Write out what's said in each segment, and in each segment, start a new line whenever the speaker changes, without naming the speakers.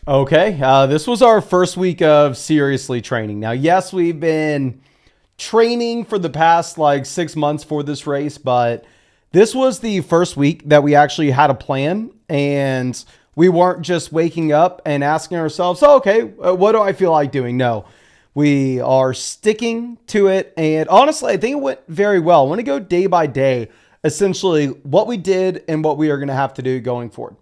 Okay, this was our first week of seriously training. Now, yes, we've been training for the past like 6 months for this race, but this was the first week that we actually had a plan and we weren't just waking up and asking ourselves, oh, okay, what do I feel like doing? No, we are sticking to it. And honestly, I think it went very well. I want to go day by day, essentially what we did and what we are going to have to do going forward.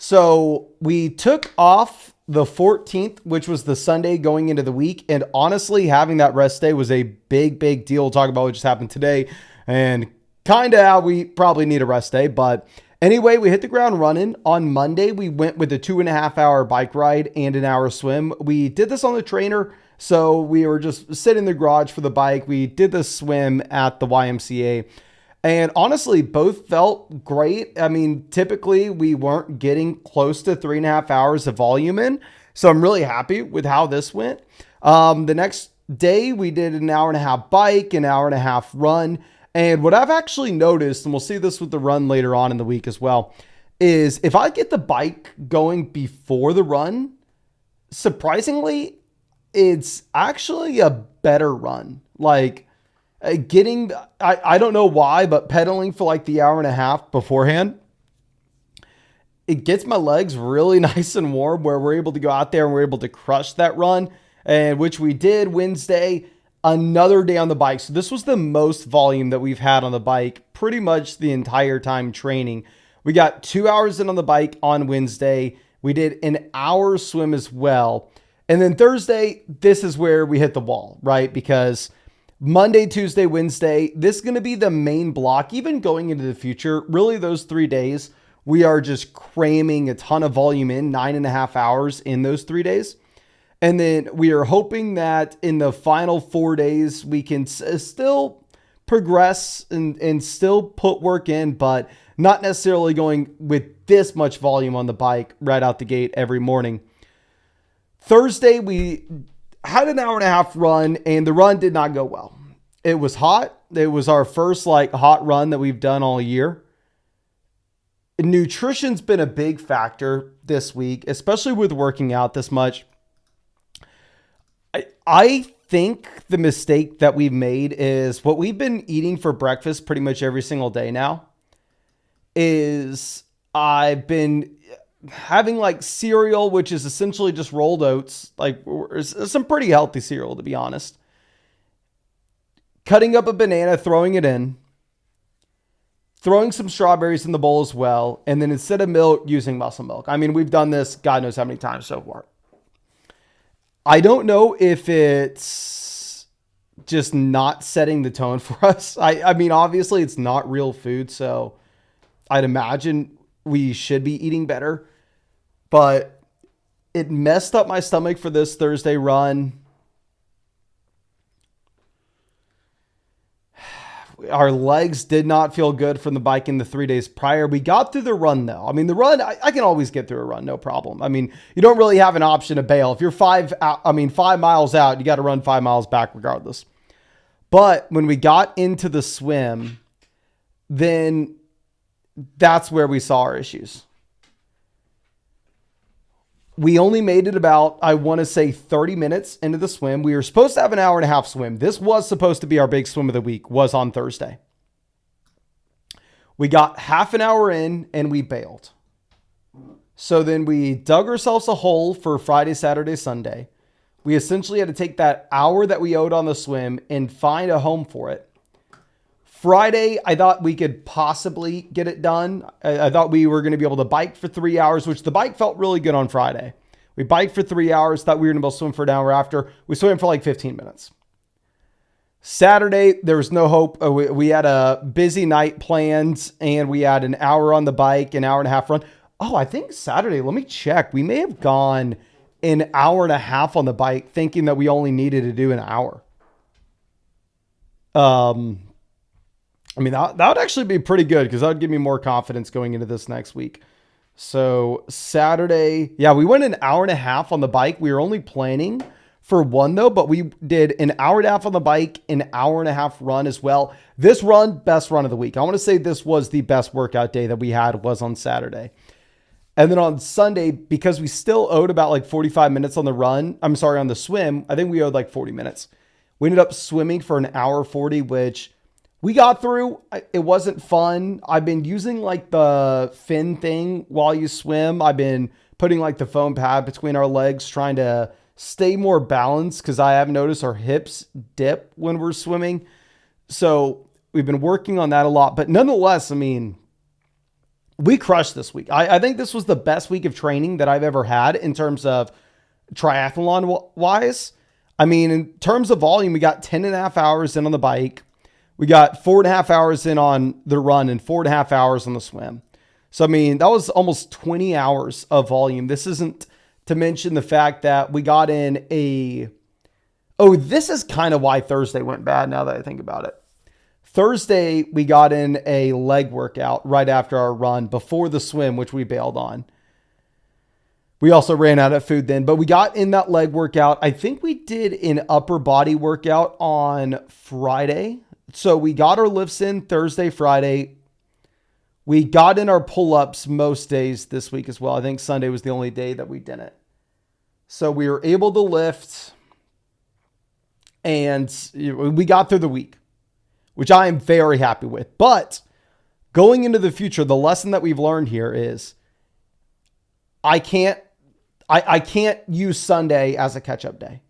So we took off the 14th, which was the Sunday going into the week. And honestly, having that rest day was a big, big deal. We'll talk about what just happened today and kind of how we probably need a rest day. But anyway, we hit the ground running. On Monday, we went with a 2.5 hour bike ride and an hour swim. We did this on the trainer. So we were just sitting in the garage for the bike. We did the swim at the YMCA. And honestly, both felt great. I mean, typically we weren't getting close to 3.5 hours of volume in. So I'm really happy with how this went. The next day we did an hour and a half bike, an hour and a half run. And what I've actually noticed, and we'll see this with the run later on in the week as well, is if I get the bike going before the run, surprisingly, it's actually a better run. Like, I don't know why, but pedaling for like the hour and a half beforehand, it gets my legs really nice and warm where we're able to go out there and we're able to crush that run, and which we did Wednesday, another day on the bike. So this was the most volume that we've had on the bike pretty much the entire time training. We got 2 hours in on the bike on Wednesday. We did an hour swim as well. And then Thursday, this is where we hit the wall, right? Because Monday, Tuesday, Wednesday, this is going to be the main block, even going into the future. Really, those 3 days, we are just cramming a ton of volume in, 9.5 hours in those 3 days. And then we are hoping that in the final 4 days, we can still progress and still put work in, but not necessarily going with this much volume on the bike right out the gate every morning. Thursday, we had an hour and a half run, and the run did not go well. It was hot. It was our first like hot run that we've done all year. Nutrition's been a big factor this week, especially with working out this much. I think the mistake that we've made is what we've been eating for breakfast pretty much every single day now is I've been having like cereal, which is essentially just rolled oats, like some pretty healthy cereal, to be honest. Cutting up a banana, throwing it in, throwing some strawberries in the bowl as well. And then instead of milk, using muscle milk. I mean, we've done this God knows how many times so far. I don't know if it's just not setting the tone for us. I mean, obviously it's not real food, so I'd imagine we should be eating better, but it messed up my stomach for this Thursday run. Our legs did not feel good from the bike in the 3 days prior. We got through the run though. I mean, the run, I can always get through a run, no problem. I mean, you don't really have an option to bail. If you're 5 miles out, you got to run 5 miles back regardless. But when we got into the swim, then that's where we saw our issues. We only made it about, I want to say 30 minutes into the swim. We were supposed to have an hour and a half swim. This was supposed to be our big swim of the week, was on Thursday. We got half an hour in and we bailed. So then we dug ourselves a hole for Friday, Saturday, Sunday. We essentially had to take that hour that we owed on the swim and find a home for it. Friday, I thought we could possibly get it done. I thought we were going to be able to bike for 3 hours, which the bike felt really good on Friday. We biked for 3 hours, thought we were going to be able to swim for an hour after. We swam for like 15 minutes. Saturday, there was no hope. We had a busy night planned, and we had an hour on the bike, an hour and a half run. Oh, I think Saturday, let me check. We may have gone an hour and a half on the bike thinking that we only needed to do an hour. I mean, that would actually be pretty good because that would give me more confidence going into this next week. So Saturday, yeah, we went an hour and a half on the bike. We were only planning for one though, but we did an hour and a half on the bike, an hour and a half run as well. This run, best run of the week. I want to say this was the best workout day that we had was on Saturday. And then on Sunday, because we still owed about like 45 minutes on the run, on the swim, I think we owed like 40 minutes. We ended up swimming for an hour 40, which we got through. It wasn't fun. I've been using like the fin thing while you swim. I've been putting like the foam pad between our legs, trying to stay more balanced because I have noticed our hips dip when we're swimming. So we've been working on that a lot. But nonetheless, I mean, we crushed this week. I think this was the best week of training that I've ever had in terms of triathlon wise. I mean, in terms of volume, we got 10 and a half hours in on the bike. We got 4.5 hours in on the run and 4.5 hours on the swim. So, I mean, that was almost 20 hours of volume. This isn't to mention the fact that we got in this is kind of why Thursday went bad now that I think about it. Thursday, we got in a leg workout right after our run before the swim, which we bailed on. We also ran out of food then, but we got in that leg workout. I think we did an upper body workout on Friday. So we got our lifts in Thursday, Friday. We got in our pull-ups most days this week as well. I think Sunday was the only day that we didn't. So we were able to lift and we got through the week, which I am very happy with. But going into the future, the lesson that we've learned here is I can't use Sunday as a catch-up day.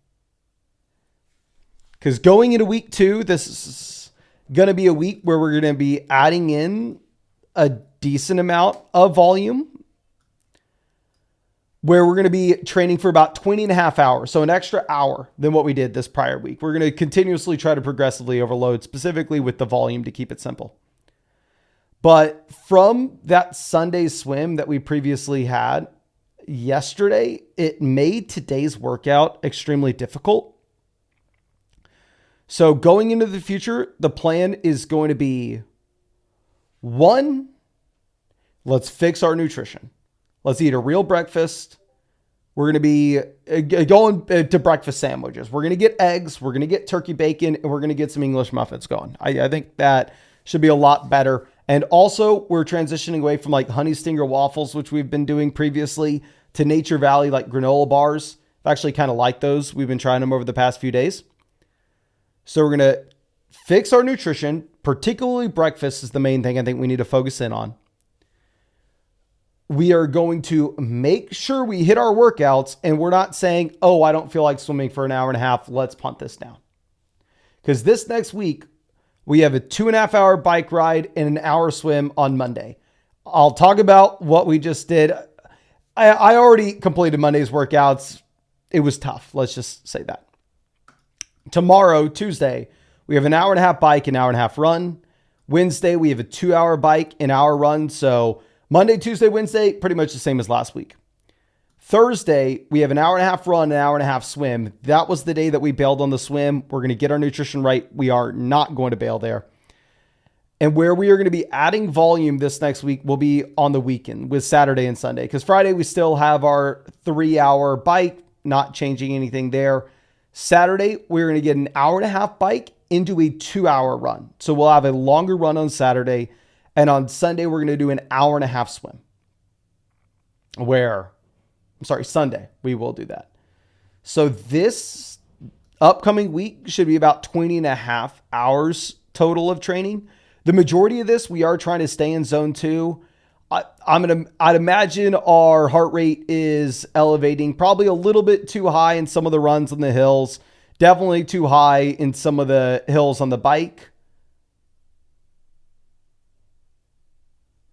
Because going into week 2, this is going to be a week where we're going to be adding in a decent amount of volume, where we're going to be training for about 20 and a half hours. So an extra hour than what we did this prior week. We're going to continuously try to progressively overload, specifically with the volume to keep it simple. But from that Sunday swim that we previously had yesterday, it made today's workout extremely difficult. So going into the future, the plan is going to be 1, let's fix our nutrition. Let's eat a real breakfast. We're going to be going to breakfast sandwiches. We're going to get eggs. We're going to get turkey bacon, and we're going to get some English muffins going. I think that should be a lot better. And also, we're transitioning away from like honey stinger waffles, which we've been doing previously, to Nature Valley like granola bars. I actually kind of like those. We've been trying them over the past few days. So we're going to fix our nutrition, particularly breakfast is the main thing I think we need to focus in on. We are going to make sure we hit our workouts and we're not saying, oh, I don't feel like swimming for an hour and a half. Let's punt this down. Because this next week, we have a 2.5 hour bike ride and an hour swim on Monday. I'll talk about what we just did. I already completed Monday's workouts. It was tough. Let's just say that. Tomorrow, Tuesday, we have an hour and a half bike, an hour and a half run. Wednesday, we have a 2 hour bike, an hour run. So Monday, Tuesday, Wednesday, pretty much the same as last week. Thursday, we have an hour and a half run, an hour and a half swim. That was the day that we bailed on the swim. We're going to get our nutrition right. We are not going to bail there. And where we are going to be adding volume this next week will be on the weekend with Saturday and Sunday. Because Friday, we still have our 3 hour bike, not changing anything there. Saturday, we're going to get an hour and a half bike into a 2 hour run. So we'll have a longer run on Saturday. And on Sunday, we're going to do an hour and a half swim. Sunday, we will do that. So this upcoming week should be about 20 and a half hours total of training. The majority of this, we are trying to stay in zone 2. I'd imagine our heart rate is elevating probably a little bit too high in some of the runs on the hills. Definitely too high in some of the hills on the bike.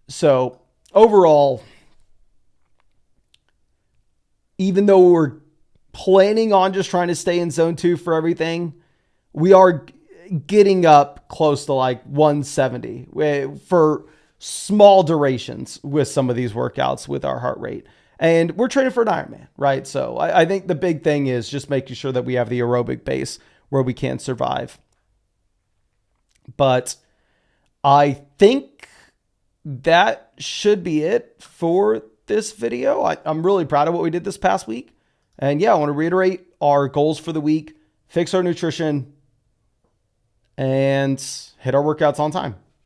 So overall, even though we're planning on just trying to stay in zone 2 for everything, we are getting up close to like 170 for small durations with some of these workouts with our heart rate. And we're training for an Ironman, right? So I think the big thing is just making sure that we have the aerobic base where we can survive. But I think that should be it for this video. I'm really proud of what we did this past week. And yeah, I want to reiterate our goals for the week, fix our nutrition, and hit our workouts on time.